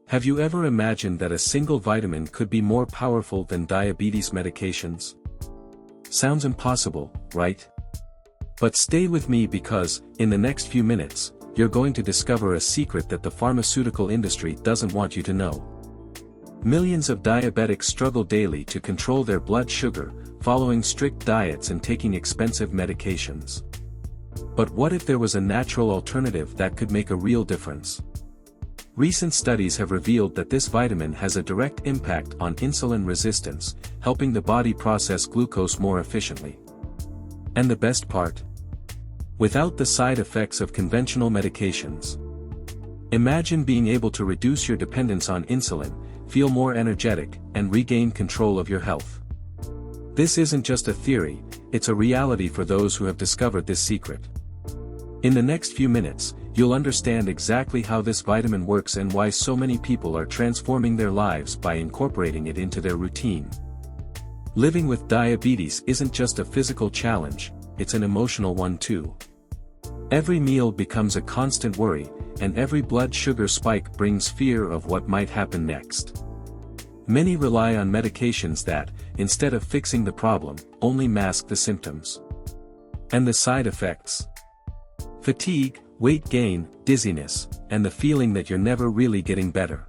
Have you ever imagined that a single vitamin could be more powerful than diabetes medications? Sounds impossible, right? But stay with me because, in the next few minutes, you're going to discover a secret that the pharmaceutical industry doesn't want you to know. Millions of diabetics struggle daily to control their blood sugar, following strict diets and taking expensive medications. But what if there was a natural alternative that could make a real difference? Recent studies have revealed that this vitamin has a direct impact on insulin resistance, helping the body process glucose more efficiently. And the best part? Without the side effects of conventional medications. Imagine being able to reduce your dependence on insulin, feel more energetic, and regain control of your health. This isn't just a theory, it's a reality for those who have discovered this secret. In the next few minutes, you'll understand exactly how this vitamin works and why so many people are transforming their lives by incorporating it into their routine. Living with diabetes isn't just a physical challenge, it's an emotional one too. Every meal becomes a constant worry, and every blood sugar spike brings fear of what might happen next. Many rely on medications that, instead of fixing the problem, only mask the symptoms. And the side effects? Fatigue, weight gain, dizziness, and the feeling that you're never really getting better.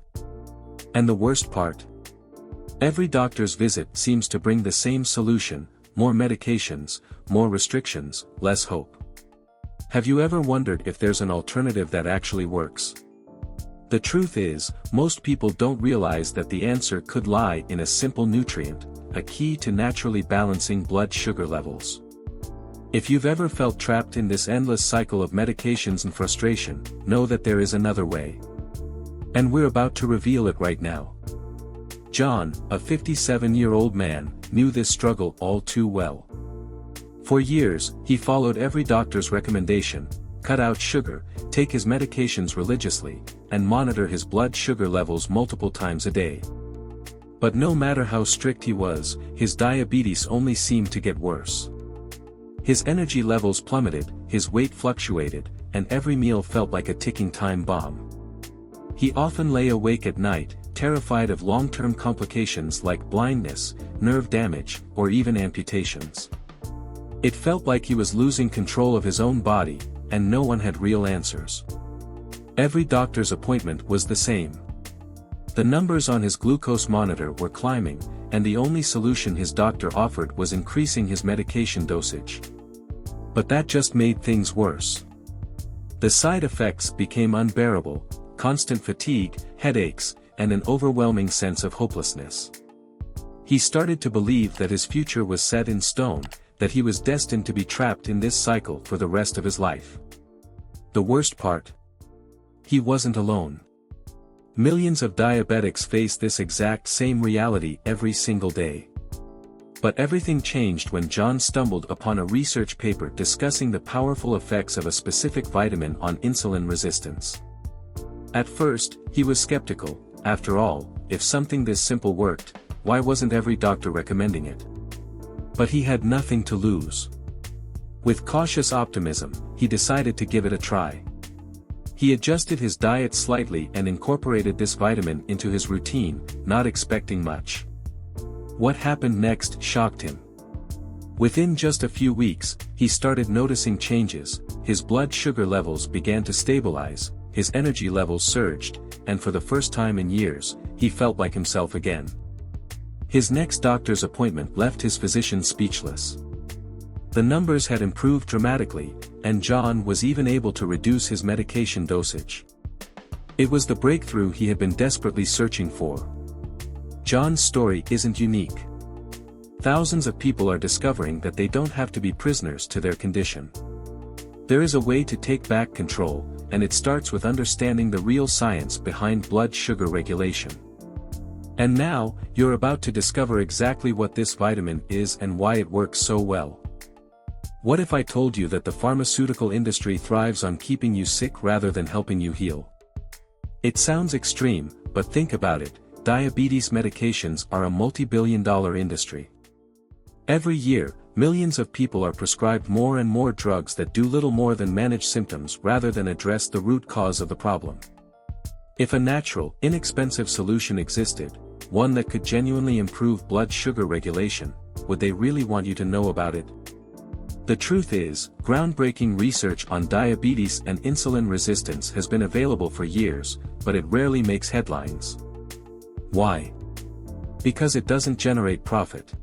And the worst part? Every doctor's visit seems to bring the same solution: more medications, more restrictions, less hope. Have you ever wondered if there's an alternative that actually works? The truth is, most people don't realize that the answer could lie in a simple nutrient, a key to naturally balancing blood sugar levels. If you've ever felt trapped in this endless cycle of medications and frustration, know that there is another way. And we're about to reveal it right now. John, a 57-year-old man, knew this struggle all too well. For years, he followed every doctor's recommendation: cut out sugar, take his medications religiously, and monitor his blood sugar levels multiple times a day. But no matter how strict he was, his diabetes only seemed to get worse. His energy levels plummeted, his weight fluctuated, and every meal felt like a ticking time bomb. He often lay awake at night, terrified of long-term complications like blindness, nerve damage, or even amputations. It felt like he was losing control of his own body, and no one had real answers. Every doctor's appointment was the same. The numbers on his glucose monitor were climbing, and the only solution his doctor offered was increasing his medication dosage. But that just made things worse. The side effects became unbearable: constant fatigue, headaches, and an overwhelming sense of hopelessness. He started to believe that his future was set in stone, that he was destined to be trapped in this cycle for the rest of his life. The worst part? He wasn't alone. Millions of diabetics face this exact same reality every single day. But everything changed when John stumbled upon a research paper discussing the powerful effects of a specific vitamin on insulin resistance. At first, he was skeptical. After all, if something this simple worked, why wasn't every doctor recommending it? But he had nothing to lose. With cautious optimism, he decided to give it a try. He adjusted his diet slightly and incorporated this vitamin into his routine, not expecting much. What happened next shocked him. Within just a few weeks, he started noticing changes: his blood sugar levels began to stabilize, his energy levels surged, and for the first time in years, he felt like himself again. His next doctor's appointment left his physician speechless. The numbers had improved dramatically, and John was even able to reduce his medication dosage. It was the breakthrough he had been desperately searching for. John's story isn't unique. Thousands of people are discovering that they don't have to be prisoners to their condition. There is a way to take back control, and it starts with understanding the real science behind blood sugar regulation. And now, you're about to discover exactly what this vitamin is and why it works so well. What if I told you that the pharmaceutical industry thrives on keeping you sick rather than helping you heal? It sounds extreme, but think about it: diabetes medications are a multi-billion-dollar industry. Every year, millions of people are prescribed more and more drugs that do little more than manage symptoms rather than address the root cause of the problem. If a natural, inexpensive solution existed, one that could genuinely improve blood sugar regulation, would they really want you to know about it? The truth is, groundbreaking research on diabetes and insulin resistance has been available for years, but it rarely makes headlines. Why? Because it doesn't generate profit.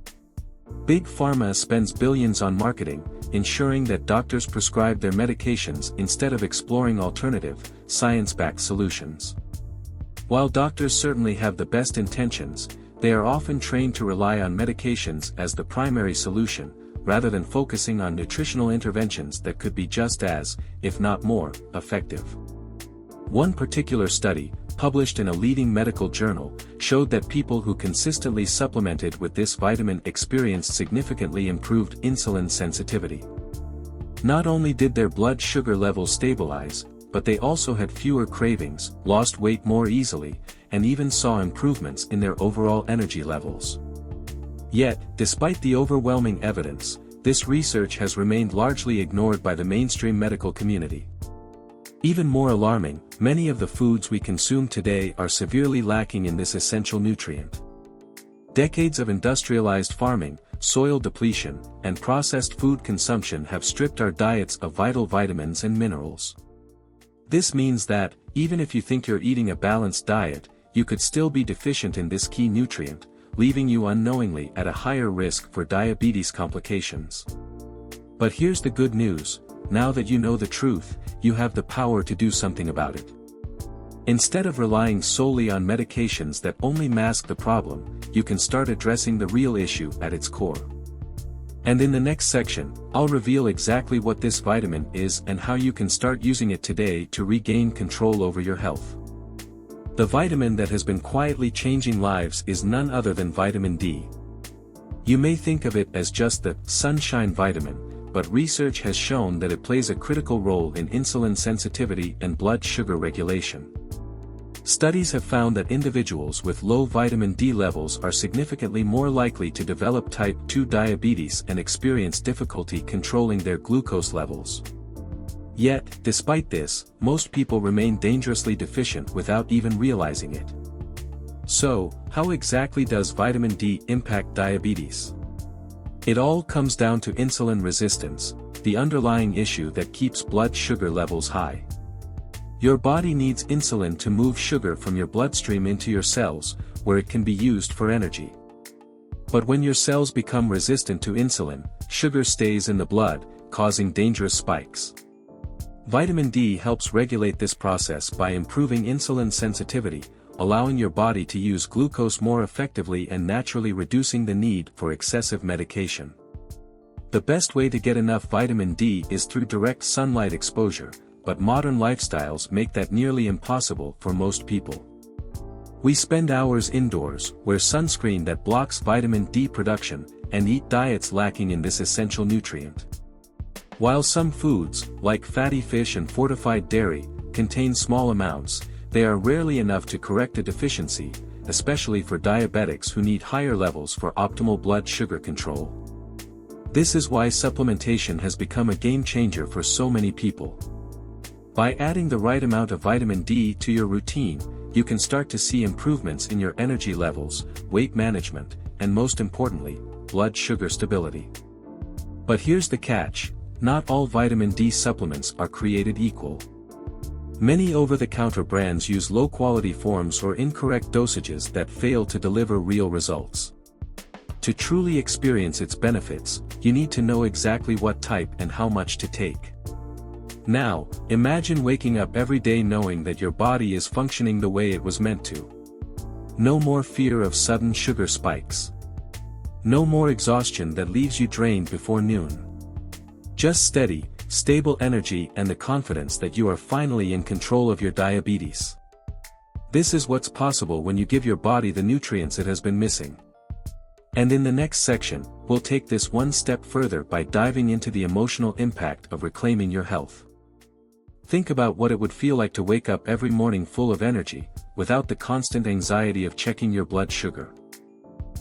Big Pharma spends billions on marketing, ensuring that doctors prescribe their medications instead of exploring alternative, science-backed solutions. While doctors certainly have the best intentions, they are often trained to rely on medications as the primary solution, rather than focusing on nutritional interventions that could be just as, if not more, effective. One particular study, published in a leading medical journal, showed that people who consistently supplemented with this vitamin experienced significantly improved insulin sensitivity. Not only did their blood sugar levels stabilize, but they also had fewer cravings, lost weight more easily, and even saw improvements in their overall energy levels. Yet, despite the overwhelming evidence, this research has remained largely ignored by the mainstream medical community. Even more alarming, many of the foods we consume today are severely lacking in this essential nutrient. Decades of industrialized farming, soil depletion, and processed food consumption have stripped our diets of vital vitamins and minerals. This means that, even if you think you're eating a balanced diet, you could still be deficient in this key nutrient, leaving you unknowingly at a higher risk for diabetes complications. But here's the good news: now that you know the truth, you have the power to do something about it. Instead of relying solely on medications that only mask the problem, you can start addressing the real issue at its core. And in the next section, I'll reveal exactly what this vitamin is and how you can start using it today to regain control over your health. The vitamin that has been quietly changing lives is none other than vitamin D. You may think of it as just the sunshine vitamin, but research has shown that it plays a critical role in insulin sensitivity and blood sugar regulation. Studies have found that individuals with low vitamin D levels are significantly more likely to develop type 2 diabetes and experience difficulty controlling their glucose levels. Yet, despite this, most people remain dangerously deficient without even realizing it. So, how exactly does vitamin D impact diabetes? It all comes down to insulin resistance, the underlying issue that keeps blood sugar levels high. Your body needs insulin to move sugar from your bloodstream into your cells, where it can be used for energy. But when your cells become resistant to insulin, sugar stays in the blood, causing dangerous spikes. Vitamin D helps regulate this process by improving insulin sensitivity, allowing your body to use glucose more effectively and naturally reducing the need for excessive medication. The best way to get enough vitamin D is through direct sunlight exposure, but modern lifestyles make that nearly impossible for most people. We spend hours indoors, wear sunscreen that blocks vitamin D production, and eat diets lacking in this essential nutrient. While some foods, like fatty fish and fortified dairy, contain small amounts, they are rarely enough to correct a deficiency, especially for diabetics who need higher levels for optimal blood sugar control. This is why supplementation has become a game changer for so many people. By adding the right amount of vitamin D to your routine, you can start to see improvements in your energy levels, weight management, and most importantly, blood sugar stability. But here's the catch: not all vitamin D supplements are created equal. Many over-the-counter brands use low-quality forms or incorrect dosages that fail to deliver real results. To truly experience its benefits, you need to know exactly what type and how much to take. Now, imagine waking up every day knowing that your body is functioning the way it was meant to. No more fear of sudden sugar spikes. No more exhaustion that leaves you drained before noon. Just steady, stable energy and the confidence that you are finally in control of your diabetes. This is what's possible when you give your body the nutrients it has been missing. And in the next section, we'll take this one step further by diving into the emotional impact of reclaiming your health. Think about what it would feel like to wake up every morning full of energy, without the constant anxiety of checking your blood sugar.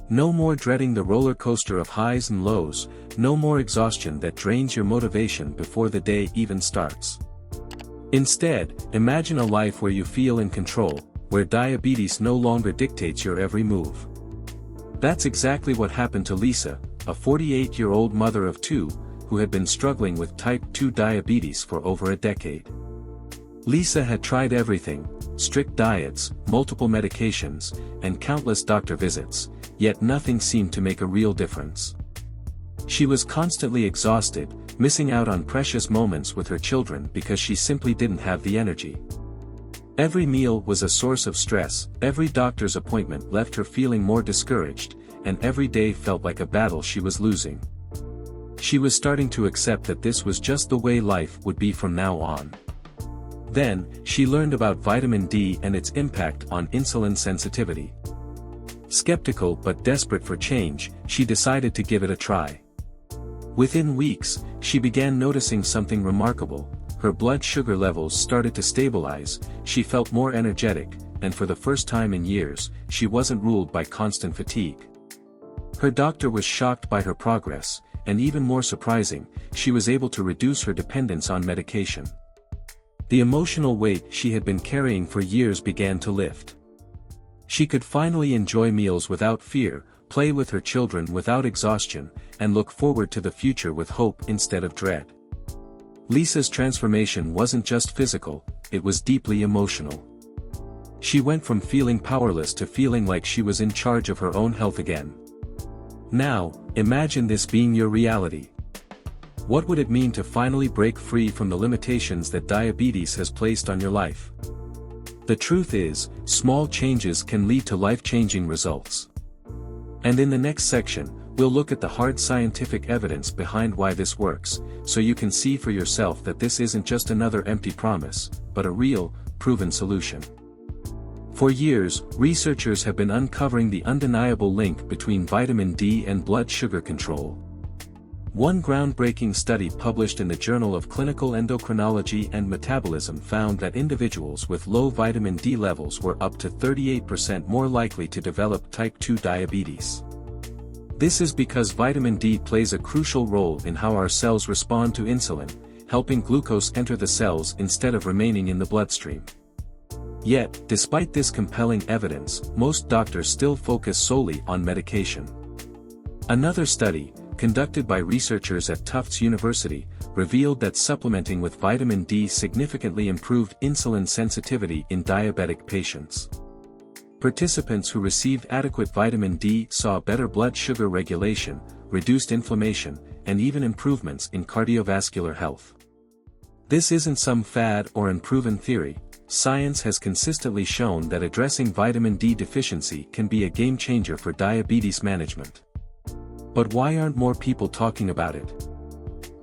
No more dreading the roller coaster of highs and lows, no more exhaustion that drains your motivation before the day even starts. Instead, imagine a life where you feel in control, where diabetes no longer dictates your every move. That's exactly what happened to Lisa, a 48-year-old mother of two, who had been struggling with type 2 diabetes for over a decade. Lisa had tried everything: strict diets, multiple medications, and countless doctor visits, yet nothing seemed to make a real difference. She was constantly exhausted, missing out on precious moments with her children because she simply didn't have the energy. Every meal was a source of stress, every doctor's appointment left her feeling more discouraged, and every day felt like a battle she was losing. She was starting to accept that this was just the way life would be from now on. Then, she learned about vitamin D and its impact on insulin sensitivity. Skeptical but desperate for change, she decided to give it a try. Within weeks, she began noticing something remarkable. Her blood sugar levels started to stabilize, she felt more energetic, and for the first time in years, she wasn't ruled by constant fatigue. Her doctor was shocked by her progress, and even more surprising, she was able to reduce her dependence on medication. The emotional weight she had been carrying for years began to lift. She could finally enjoy meals without fear, play with her children without exhaustion, and look forward to the future with hope instead of dread. Lisa's transformation wasn't just physical, it was deeply emotional. She went from feeling powerless to feeling like she was in charge of her own health again. Now, imagine this being your reality. What would it mean to finally break free from the limitations that diabetes has placed on your life? The truth is, small changes can lead to life-changing results. And in the next section, we'll look at the hard scientific evidence behind why this works, so you can see for yourself that this isn't just another empty promise, but a real, proven solution. For years, researchers have been uncovering the undeniable link between vitamin D and blood sugar control. One groundbreaking study published in the Journal of Clinical Endocrinology and Metabolism found that individuals with low vitamin D levels were up to 38% more likely to develop type 2 diabetes. This is because vitamin D plays a crucial role in how our cells respond to insulin, helping glucose enter the cells instead of remaining in the bloodstream. Yet, despite this compelling evidence, most doctors still focus solely on medication. Another study, conducted by researchers at Tufts University, revealed that supplementing with vitamin D significantly improved insulin sensitivity in diabetic patients. Participants who received adequate vitamin D saw better blood sugar regulation, reduced inflammation, and even improvements in cardiovascular health. This isn't some fad or unproven theory. Science has consistently shown that addressing vitamin D deficiency can be a game-changer for diabetes management. But why aren't more people talking about it?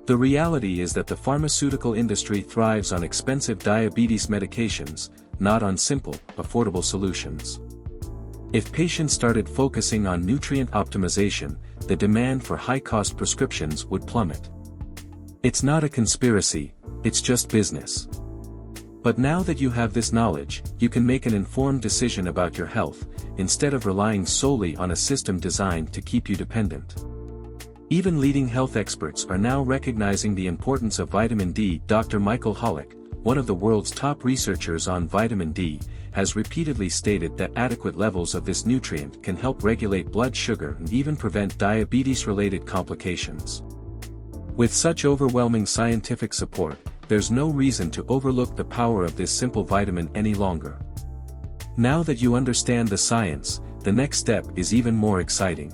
The reality is that the pharmaceutical industry thrives on expensive diabetes medications, not on simple, affordable solutions. If patients started focusing on nutrient optimization, the demand for high-cost prescriptions would plummet. It's not a conspiracy, it's just business. But now that you have this knowledge, you can make an informed decision about your health, instead of relying solely on a system designed to keep you dependent. Even leading health experts are now recognizing the importance of vitamin D. Dr. Michael Hollick, one of the world's top researchers on vitamin D, has repeatedly stated that adequate levels of this nutrient can help regulate blood sugar and even prevent diabetes-related complications. With such overwhelming scientific support, there's no reason to overlook the power of this simple vitamin any longer. Now that you understand the science, the next step is even more exciting.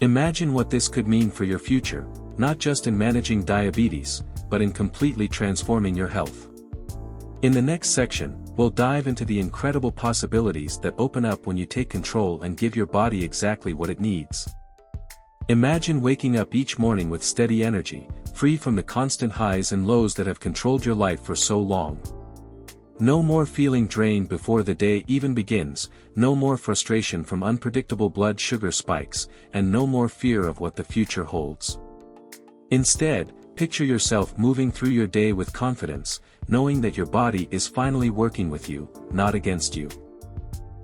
Imagine what this could mean for your future, not just in managing diabetes, but in completely transforming your health. In the next section, we'll dive into the incredible possibilities that open up when you take control and give your body exactly what it needs. Imagine waking up each morning with steady energy, free from the constant highs and lows that have controlled your life for so long. No more feeling drained before the day even begins, no more frustration from unpredictable blood sugar spikes, and no more fear of what the future holds. Instead, picture yourself moving through your day with confidence, knowing that your body is finally working with you, not against you.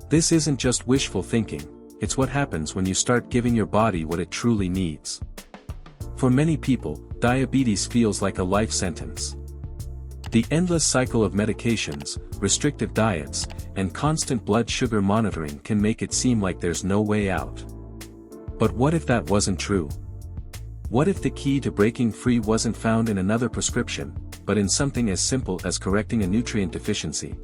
This isn't just wishful thinking, it's what happens when you start giving your body what it truly needs. For many people, diabetes feels like a life sentence. The endless cycle of medications, restrictive diets, and constant blood sugar monitoring can make it seem like there's no way out. But what if that wasn't true? What if the key to breaking free wasn't found in another prescription, but in something as simple as correcting a nutrient deficiency?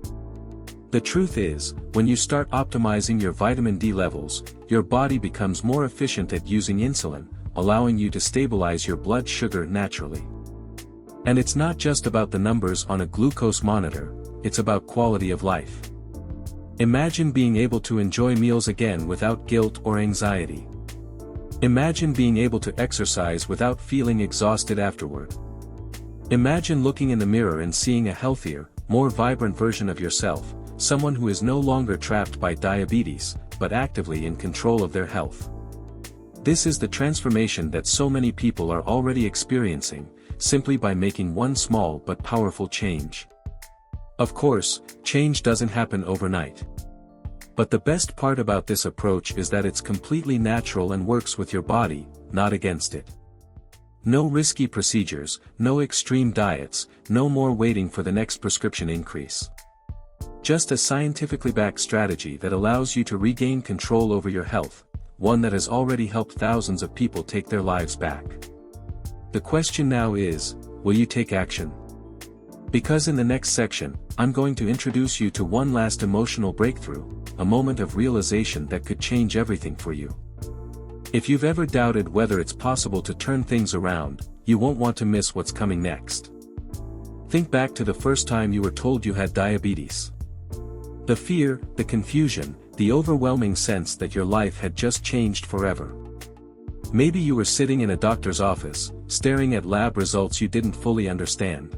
The truth is, when you start optimizing your vitamin D levels, your body becomes more efficient at using insulin, allowing you to stabilize your blood sugar naturally. And it's not just about the numbers on a glucose monitor, it's about quality of life. Imagine being able to enjoy meals again without guilt or anxiety. Imagine being able to exercise without feeling exhausted afterward. Imagine looking in the mirror and seeing a healthier, more vibrant version of yourself, someone who is no longer trapped by diabetes, but actively in control of their health. This is the transformation that so many people are already experiencing, simply by making one small but powerful change. Of course, change doesn't happen overnight. But the best part about this approach is that it's completely natural and works with your body, not against it. No risky procedures, no extreme diets, no more waiting for the next prescription increase. Just a scientifically backed strategy that allows you to regain control over your health, one that has already helped thousands of people take their lives back. The question now is, will you take action? Because in the next section, I'm going to introduce you to one last emotional breakthrough, a moment of realization that could change everything for you. If you've ever doubted whether it's possible to turn things around, you won't want to miss what's coming next. Think back to the first time you were told you had diabetes. The fear, the confusion, the overwhelming sense that your life had just changed forever. Maybe you were sitting in a doctor's office, staring at lab results you didn't fully understand.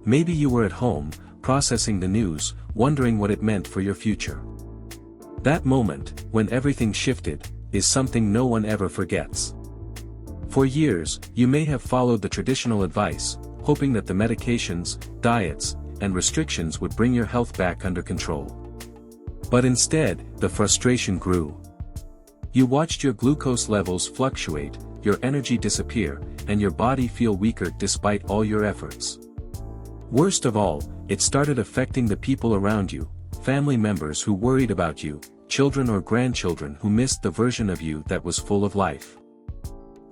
Maybe you were at home, processing the news, wondering what it meant for your future. That moment, when everything shifted, is something no one ever forgets. For years, you may have followed the traditional advice, hoping that the medications, diets, and restrictions would bring your health back under control. But instead, the frustration grew. You watched your glucose levels fluctuate, your energy disappear, and your body feel weaker despite all your efforts. Worst of all, it started affecting the people around you, family members who worried about you, children or grandchildren who missed the version of you that was full of life.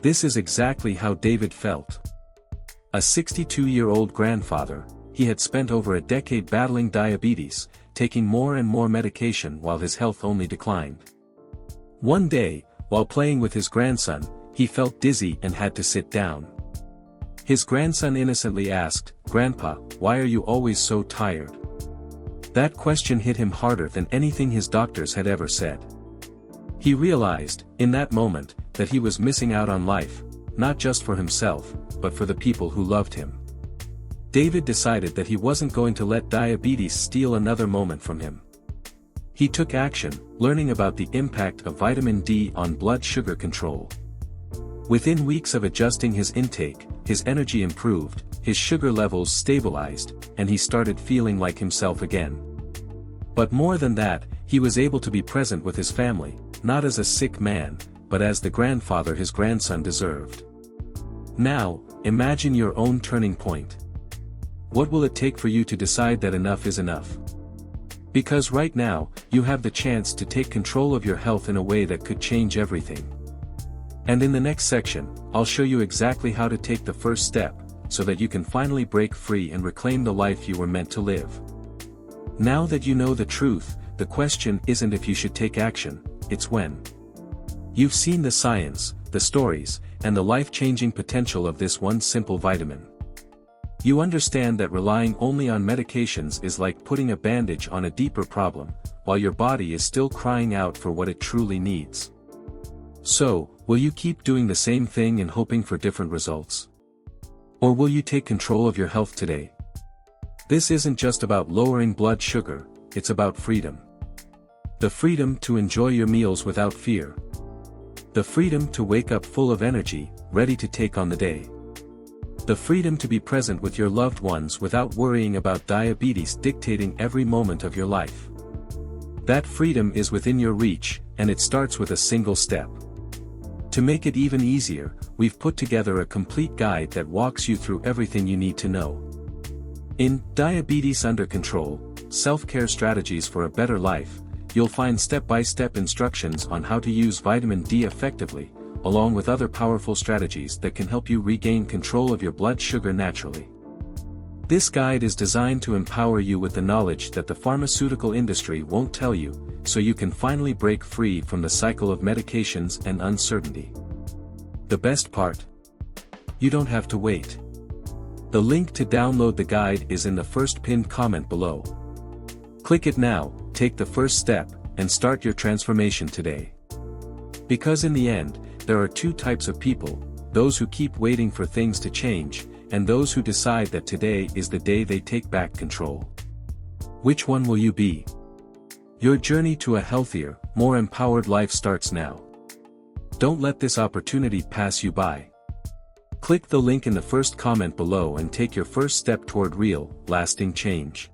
This is exactly how David felt. A 62-year-old grandfather, he had spent over a decade battling diabetes, taking more and more medication while his health only declined. One day, while playing with his grandson, he felt dizzy and had to sit down. His grandson innocently asked, "Grandpa, why are you always so tired?" That question hit him harder than anything his doctors had ever said. He realized, in that moment, that he was missing out on life, not just for himself, but for the people who loved him. David decided that he wasn't going to let diabetes steal another moment from him. He took action, learning about the impact of vitamin D on blood sugar control. Within weeks of adjusting his intake, his energy improved, his sugar levels stabilized, and he started feeling like himself again. But more than that, he was able to be present with his family, not as a sick man, but as the grandfather his grandson deserved. Now, imagine your own turning point. What will it take for you to decide that enough is enough? Because right now, you have the chance to take control of your health in a way that could change everything. And in the next section, I'll show you exactly how to take the first step, so that you can finally break free and reclaim the life you were meant to live. Now that you know the truth, the question isn't if you should take action, it's when. You've seen the science, the stories, and the life-changing potential of this one simple vitamin. You understand that relying only on medications is like putting a bandage on a deeper problem, while your body is still crying out for what it truly needs. So, will you keep doing the same thing and hoping for different results? Or will you take control of your health today? This isn't just about lowering blood sugar, it's about freedom. The freedom to enjoy your meals without fear. The freedom to wake up full of energy, ready to take on the day. The freedom to be present with your loved ones without worrying about diabetes dictating every moment of your life. That freedom is within your reach, and it starts with a single step. To make it even easier, we've put together a complete guide that walks you through everything you need to know. In Diabetes Under Control, Self-Care Strategies for a Better Life, you'll find step-by-step instructions on how to use vitamin D effectively, along with other powerful strategies that can help you regain control of your blood sugar naturally. This guide is designed to empower you with the knowledge that the pharmaceutical industry won't tell you, so you can finally break free from the cycle of medications and uncertainty. The best part? You don't have to wait. The link to download the guide is in the first pinned comment below. Click it now, take the first step, and start your transformation today. Because in the end, there are two types of people, those who keep waiting for things to change, and those who decide that today is the day they take back control. Which one will you be? Your journey to a healthier, more empowered life starts now. Don't let this opportunity pass you by. Click the link in the first comment below and take your first step toward real, lasting change.